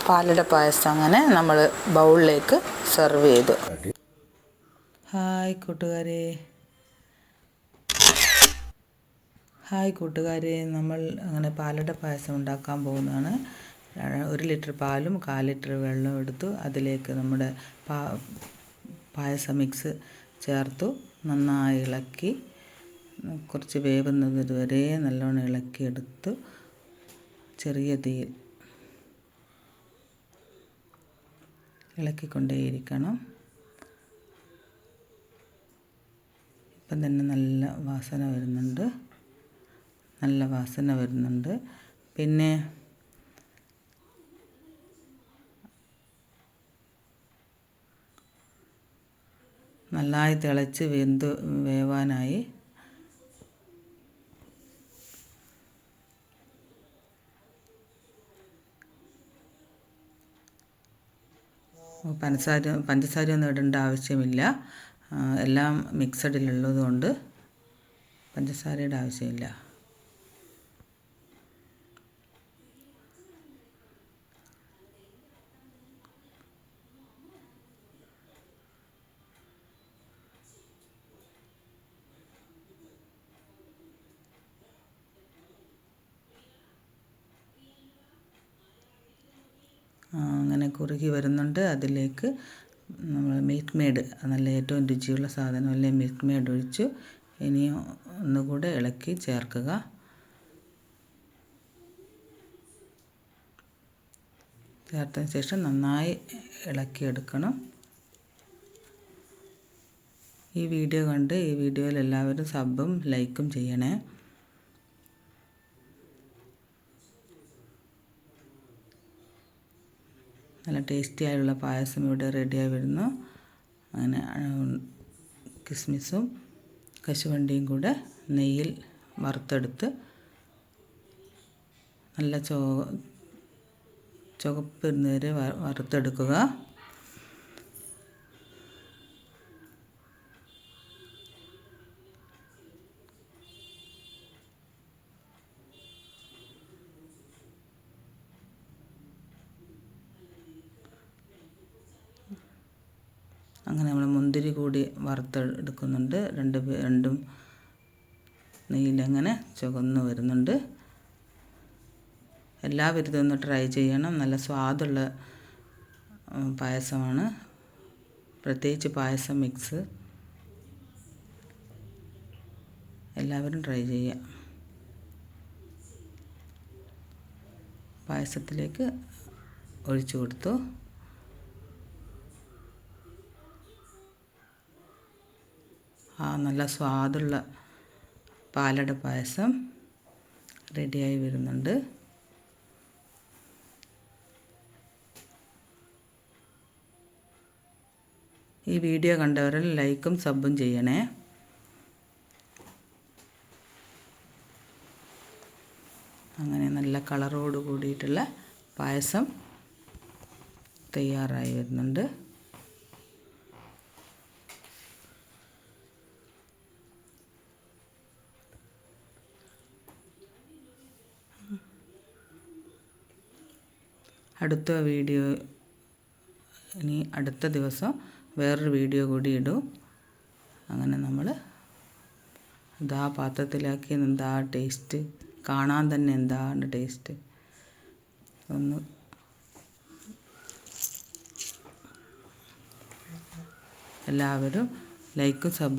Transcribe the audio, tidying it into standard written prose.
പാലട പായസം അങ്ങനെ നമ്മൾ ബൗളിലേക്ക് സെർവ് ചെയ്തു. ഹായ് കൂട്ടുകാരെ, നമ്മൾ അങ്ങനെ പാലട പായസം ഉണ്ടാക്കാൻ പോകുന്നതാണ്. 1 ലിറ്റർ പാലും 1/4 ലിറ്റർ വെള്ളവും എടുത്തു. അതിലേക്ക് നമ്മുടെ പായസ മിക്സ് ചേർത്തു. നന്നായി ഇളക്കി കുറച്ച് വേവുന്നത് വരെ നല്ലോണം ഇളക്കിയെടുത്തു. ചെറിയ തീയിൽ ഇളക്കിക്കൊണ്ടേയിരിക്കണം. ഇപ്പം തന്നെ നല്ല വാസന വരുന്നുണ്ട്. പിന്നെ നന്നായി തിളച്ച് വേവാനായി. പഞ്ചസാരയൊന്നും ഇടേണ്ട ആവശ്യമില്ല. എല്ലാം മിക്സഡിലുള്ളതുകൊണ്ട് പഞ്ചസാരയുടെ ആവശ്യമില്ല. അങ്ങനെ കുറുകി വരുന്നുണ്ട്. അതിലേക്ക് നമ്മൾ മിൽക്ക് മെയ്ഡ്, നല്ല ഏറ്റവും രുചിയുള്ള സാധനമല്ലേ, മിൽക്ക് മെയ്ഡ് ഒഴിച്ചു. ഇനിയും ഒന്നുകൂടെ ഇളക്കി ചേർക്കുക. ചേർത്തതിന് ശേഷം നന്നായി ഇളക്കിയെടുക്കണം. ഈ വീഡിയോ കണ്ട് ഈ വീഡിയോയിൽ എല്ലാവരും സബും ലൈക്കും ചെയ്യണേ. നല്ല ടേസ്റ്റി ആയുള്ള പായസം ഇവിടെ റെഡിയായി വരുന്നു. അങ്ങനെ കിസ്മിസും കശുവണ്ടിയും കൂടെ നെയ്യിൽ വറുത്തെടുത്ത് നല്ല ചുവപ്പ് വരുന്നവരെ വറുത്തെടുക്കുക. അങ്ങനെ നമ്മൾ മുന്തിരി കൂടി വറുത്തെടുക്കുന്നുണ്ട്. രണ്ടും നെയ്യിലങ്ങനെ ചുവന്ന് വരുന്നുണ്ട്. എല്ലാവരും ഇതൊന്ന് ട്രൈ ചെയ്യണം. നല്ല സ്വാദുള്ള പായസമാണ്, പ്രത്യേകിച്ച് പായസം മിക്സ്. എല്ലാവരും ട്രൈ ചെയ്യുക. പായസത്തിലേക്ക് ഒഴിച്ചു കൊടുത്തു. നല്ല സ്വാദുള്ള പാലട പായസം റെഡിയായി വരുന്നുണ്ട്. ഈ വീഡിയോ കണ്ടവരിൽ ലൈക്കും സബും ചെയ്യണേ. അങ്ങനെ നല്ല കളറോട് കൂടിയിട്ടുള്ള പായസം തയ്യാറായി വരുന്നുണ്ട്. അടുത്ത ദിവസം വേറൊരു വീഡിയോ കൂടി ഇടും. അങ്ങനെ നമ്മൾ ഇതാ പാത്രത്തിലാക്കി. എന്താ ടേസ്റ്റ്, കാണാൻ തന്നെ എന്താണ് ടേസ്റ്റ്. എല്ലാവരും ലൈക്കും സബ്